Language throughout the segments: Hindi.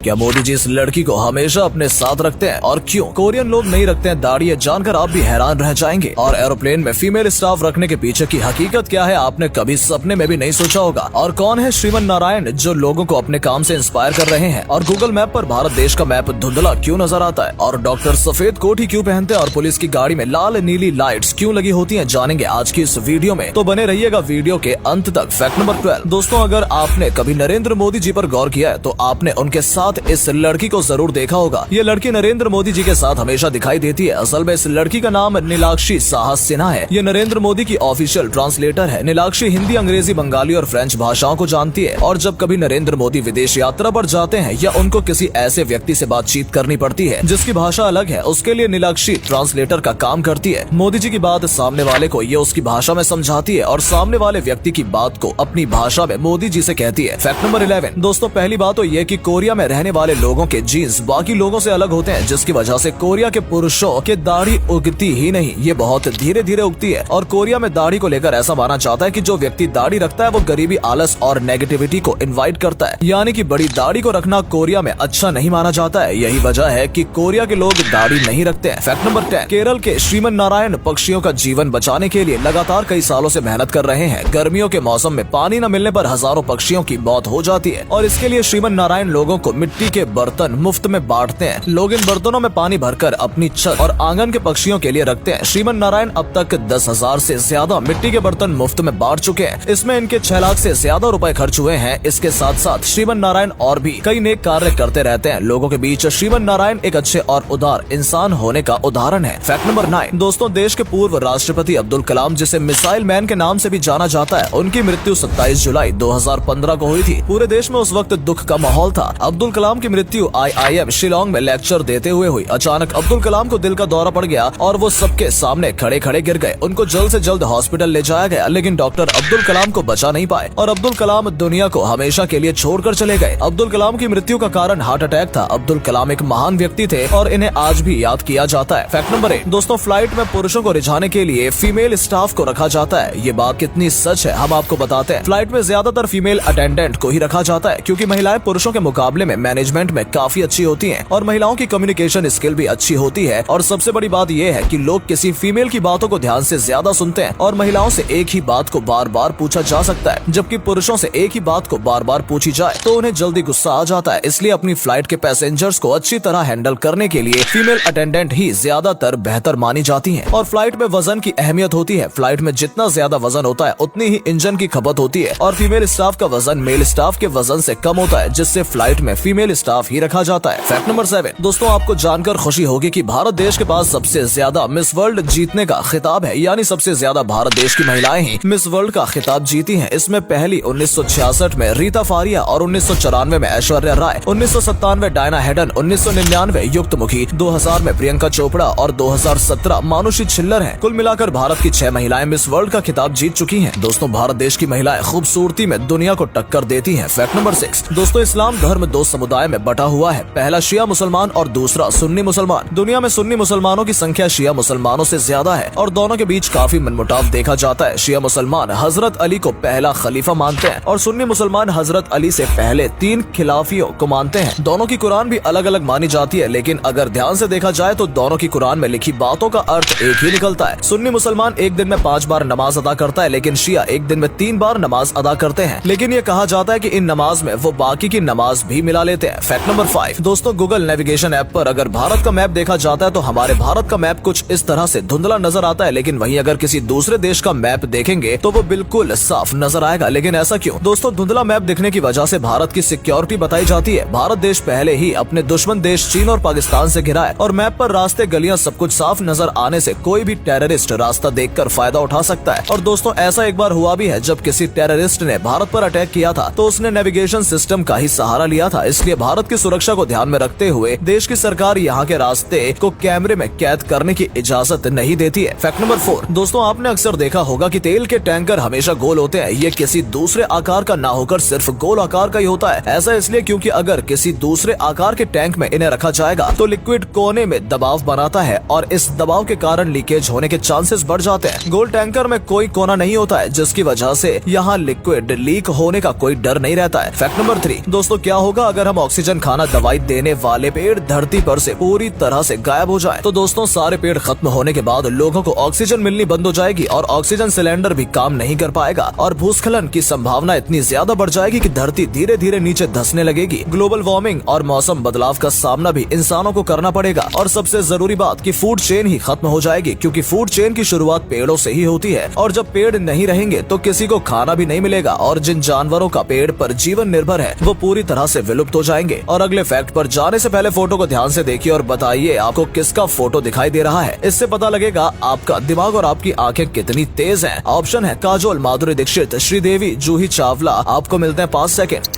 क्या मोदी जी इस लड़की को हमेशा अपने साथ रखते हैं और क्यों? कोरियन लोग नहीं रखते हैं दाढ़ी, ये जानकर आप भी हैरान रह जाएंगे। और एरोप्लेन में फीमेल स्टाफ रखने के पीछे की हकीकत क्या है, आपने कभी सपने में भी नहीं सोचा होगा। और कौन है श्रीमन नारायण जो लोगों को अपने काम से इंस्पायर कर रहे हैं। और गूगल मैप पर भारत देश का मैप धुंधला क्यों नजर आता है। और डॉक्टर सफेद कोट ही क्यों पहनते हैं और पुलिस की गाड़ी में लाल नीली लाइट्स क्यों लगी होती है, जानेंगे आज की इस वीडियो में। तो बने रहिएगा वीडियो के अंत तक। फैक्ट नंबर 12 दोस्तों, अगर आपने कभी नरेंद्र मोदी जी पर गौर किया है तो आपने उनके साथ इस लड़की को जरूर देखा होगा। ये लड़की नरेंद्र मोदी जी के साथ हमेशा दिखाई देती है। असल में इस लड़की का नाम नीलाक्षी साहस सिन्हा है। ये नरेंद्र मोदी की ऑफिशियल ट्रांसलेटर है। नीलाक्षी हिंदी, अंग्रेजी, बंगाली और फ्रेंच भाषाओं को जानती है। और जब कभी नरेंद्र मोदी विदेश यात्रा पर जाते हैं या उनको किसी ऐसे व्यक्ति से बातचीत करनी पड़ती है जिसकी भाषा अलग है, उसके लिए नीलाक्षी ट्रांसलेटर का काम करती है। मोदी जी की बात सामने वाले को ये उसकी भाषा में समझाती है और सामने वाले व्यक्ति की बात को अपनी भाषा में मोदी जी से कहती है। फैक्ट नंबर 11 दोस्तों, पहली बात तो ये कि कोरिया में रहने वाले लोगों के जीन्स बाकी लोगों से अलग होते हैं, जिसकी वजह से कोरिया के पुरुषों के दाढ़ी उगती ही नहीं, ये बहुत धीरे धीरे उगती है। और कोरिया में दाढ़ी को लेकर ऐसा माना जाता है कि जो व्यक्ति दाढ़ी रखता है वो गरीबी, आलस और नेगेटिविटी को इनवाइट करता है, यानी कि बड़ी दाढ़ी को रखना कोरिया में अच्छा नहीं माना जाता है। यही वजह है कि कोरिया के लोग दाढ़ी नहीं रखते हैं। फैक्ट नंबर 10 केरल के श्रीमन नारायण पक्षियों का जीवन बचाने के लिए लगातार कई सालों से मेहनत कर रहे हैं। गर्मियों के मौसम में पानी न मिलने पर हजारों पक्षियों की मौत हो जाती है और इसके लिए श्रीमन नारायण लोगों को मिट्टी के बर्तन मुफ्त में बांटते हैं। लोग इन बर्तनों में पानी भरकर अपनी छत और आंगन के पक्षियों के लिए रखते हैं। श्रीमन नारायण अब तक 10,000 से ज्यादा मिट्टी के बर्तन मुफ्त में बांट चुके हैं। इसमें इनके 6 लाख से ज्यादा रुपए खर्च हुए हैं। इसके साथ साथ श्रीमन नारायण और भी कई नेक कार्य करते रहते हैं लोगों के बीच। श्रीमन नारायण एक अच्छे और उदार इंसान होने का उदाहरण है। फैक्ट नंबर 9 दोस्तों, देश के पूर्व राष्ट्रपति अब्दुल कलाम, जिसे मिसाइल मैन के नाम से भी जाना जाता है, उनकी मृत्यु 27 जुलाई 2015 को हुई थी। पूरे देश में उस वक्त दुख का माहौल था। अब्दुल कलाम की मृत्यु IIM शिलोंग में लेक्चर देते हुए हुई। अचानक अब्दुल कलाम को दिल का दौरा पड़ गया और वो सबके सामने खड़े खड़े गिर गए। उनको जल्द से जल्द हॉस्पिटल ले जाया गया, लेकिन डॉक्टर अब्दुल कलाम को बचा नहीं पाए और अब्दुल कलाम दुनिया को हमेशा के लिए छोड़कर चले गए। अब्दुल कलाम की मृत्यु का कारण हार्ट अटैक था। अब्दुल कलाम एक महान व्यक्ति थे और इन्हें आज भी याद किया जाता है। फैक्ट नंबर 8 दोस्तों, फ्लाइट में पुरुषों को रिझाने के लिए फीमेल स्टाफ को रखा जाता है। ये बात कितनी सच है हम आपको बताते हैं। फ्लाइट में ज्यादातर फीमेल अटेंडेंट को ही रखा जाता है क्योंकि महिलाएं पुरुषों के मुकाबले में मैनेजमेंट में काफी अच्छी होती हैं और महिलाओं की कम्युनिकेशन स्किल भी अच्छी होती है। और सबसे बड़ी बात यह है कि लोग किसी फीमेल की बातों को ध्यान से ज्यादा सुनते हैं और महिलाओं से एक ही बात को बार बार पूछा जा सकता है, जबकि पुरुषों से एक ही बात को बार बार पूछी जाए तो उन्हें जल्दी गुस्सा आ जाता है। इसलिए अपनी फ्लाइट के पैसेंजर्स को अच्छी तरह हैंडल करने के लिए फीमेल अटेंडेंट ही ज्यादातर बेहतर मानी जाती है। और फ्लाइट में वजन की अहमियत होती है। फ्लाइट में जितना ज्यादा वजन होता है उतनी ही इंजन की खपत होती है और फीमेल स्टाफ का वजन मेल स्टाफ के वजन से कम होता है, जिससे फ्लाइट में फीमेल स्टाफ ही रखा जाता है। फैक्ट नंबर 7 दोस्तों, आपको जानकर खुशी होगी कि भारत देश के पास सबसे ज्यादा मिस वर्ल्ड जीतने का खिताब है, यानी सबसे ज्यादा भारत देश की महिलाएं ही मिस वर्ल्ड का खिताब जीती हैं। इसमें पहली 1966 में रीता फारिया और 1994 में ऐश्वर्या राय, 1997 डायना हेडन, 1999 युक्तमुखी, 2000 में प्रियंका चोपड़ा और 2017 मानुषी छिल्लर हैं। कुल मिलाकर भारत की 6 महिलाएं मिस वर्ल्ड का खिताब जीत चुकी हैं। दोस्तों, भारत देश की महिलाएं खूबसूरती में दुनिया को टक्कर देती हैं। फैक्ट नंबर 6 दोस्तों, इस्लाम धर्म 2 समुदाय में बटा हुआ है। पहला शिया मुसलमान और दूसरा सुन्नी मुसलमान। दुनिया में सुन्नी मुसलमानों की संख्या शिया मुसलमानों से ज्यादा है और दोनों के बीच काफी मनमुटाव देखा जाता है। शिया मुसलमान हजरत अली को पहला खलीफा मानते हैं और सुन्नी मुसलमान हजरत अली से पहले 3 खिलाफियों को मानते हैं। दोनों की कुरान भी अलग अलग मानी जाती है, लेकिन अगर ध्यान से देखा जाए तो दोनों की कुरान में लिखी बातों का अर्थ एक ही निकलता है। सुन्नी मुसलमान एक दिन में 5 बार नमाज अदा करता है, लेकिन शिया एक दिन में 3 बार नमाज अदा करते हैं। लेकिन ये कहा जाता है कि इन नमाज में वो बाकी की नमाज भी मिला लेते हैं। फैक्ट नंबर 5 दोस्तों, गूगल नेविगेशन ऐप पर अगर भारत का मैप देखा जाता है तो हमारे भारत का मैप कुछ इस तरह से धुंधला नजर आता है, लेकिन वहीं अगर किसी दूसरे देश का मैप देखेंगे तो वो बिल्कुल साफ नजर आएगा। लेकिन ऐसा क्यों? दोस्तों, धुंधला मैप दिखने की वजह से भारत की सिक्योरिटी बताई जाती है। भारत देश पहले ही अपने दुश्मन देश चीन और पाकिस्तान से घिरा है और मैप पर रास्ते, गलियां सब कुछ साफ नजर आने से कोई भी टेररिस्ट रास्ता देखकर फायदा उठा सकता है। और दोस्तों, ऐसा एक बार हुआ भी है जब किसी टेररिस्ट ने भारत पर अटैक किया था तो उसने नेविगेशन सिस्टम का ही सहारा लिया था। इसलिए भारत की सुरक्षा को ध्यान में रखते हुए देश की सरकार यहाँ के रास्ते को कैमरे में कैद करने की इजाजत नहीं देती है। फैक्ट नंबर 4 दोस्तों, आपने अक्सर देखा होगा कि तेल के टैंकर हमेशा गोल होते हैं। ये किसी दूसरे आकार का ना होकर सिर्फ गोल आकार का ही होता है। ऐसा इसलिए क्योंकि अगर किसी दूसरे आकार के टैंक में इन्हें रखा जाएगा तो लिक्विड कोने में दबाव बनाता है और इस दबाव के कारण लीकेज होने के चांसेस बढ़ जाते हैं। गोल टैंकर में कोई कोना नहीं होता है, जिसकी वजह से यहाँ लिक्विड लीक होने का कोई डर नहीं रहता है। फैक्ट नंबर 3 दोस्तों, क्या होगा अगर हम ऑक्सीजन खाना दवाई देने वाले पेड़ धरती पर से पूरी तरह से गायब हो जाए तो दोस्तों सारे पेड़ खत्म होने के बाद लोगों को ऑक्सीजन मिलनी बंद हो जाएगी और ऑक्सीजन सिलेंडर भी काम नहीं कर पाएगा और भूस्खलन की संभावना इतनी ज्यादा बढ़ जाएगी कि धरती धीरे धीरे नीचे धंसने लगेगी। ग्लोबल वार्मिंग और मौसम बदलाव का सामना भी इंसानों को करना पड़ेगा और सबसे जरूरी बात कि फूड चेन ही खत्म हो जाएगी, क्योंकि फूड चेन की शुरुआत पेड़ों से ही होती है और जब पेड़ नहीं रहेंगे तो किसी को खाना भी नहीं मिलेगा और जिन जानवरों का पेड़ पर जीवन निर्भर है वो पूरी तरह से विलुप्त हो जाएंगे। और अगले फैक्ट पर जाने से पहले फोटो को ध्यान से देखिए और बताइए आपको किसका फोटो दिखाई दे रहा है। इससे पता लगेगा आपका दिमाग और आपकी आंखें कितनी तेज हैं। ऑप्शन है काजोल, माधुरी दीक्षित, श्रीदेवी, जूही चावला। आपको मिलते हैं 5 सेकंड।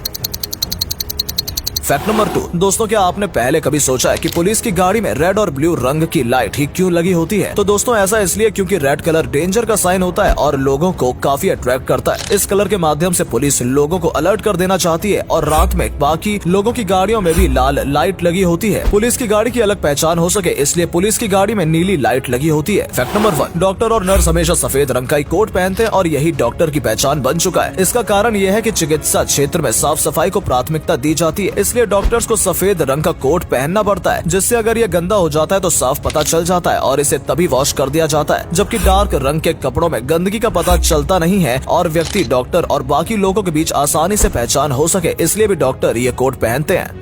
Fact number 2। दोस्तों क्या आपने पहले कभी सोचा है कि पुलिस की गाड़ी में रेड और ब्लू रंग की लाइट ही क्यों लगी होती है? तो दोस्तों ऐसा इसलिए क्योंकि रेड कलर डेंजर का साइन होता है और लोगों को काफी अट्रैक्ट करता है। इस कलर के माध्यम से पुलिस लोगों को अलर्ट कर देना चाहती है और रात में बाकी लोगों की गाड़ियों में भी लाल लाइट लगी होती है। पुलिस की गाड़ी की अलग पहचान हो सके इसलिए पुलिस की गाड़ी में नीली लाइट लगी होती है। Fact number 1। डॉक्टर और नर्स हमेशा सफेद रंग का ही कोट पहनते हैं और यही डॉक्टर की पहचान बन चुका है। इसका कारण यह है कि चिकित्सा क्षेत्र में साफ सफाई को प्राथमिकता दी जाती है, इसलिए डॉक्टर्स को सफेद रंग का कोट पहनना पड़ता है, जिससे अगर ये गंदा हो जाता है तो साफ पता चल जाता है और इसे तभी वॉश कर दिया जाता है। जबकि डार्क रंग के कपड़ों में गंदगी का पता चलता नहीं है और व्यक्ति डॉक्टर और बाकी लोगों के बीच आसानी से पहचान हो सके, इसलिए भी डॉक्टर ये कोट पहनते हैं।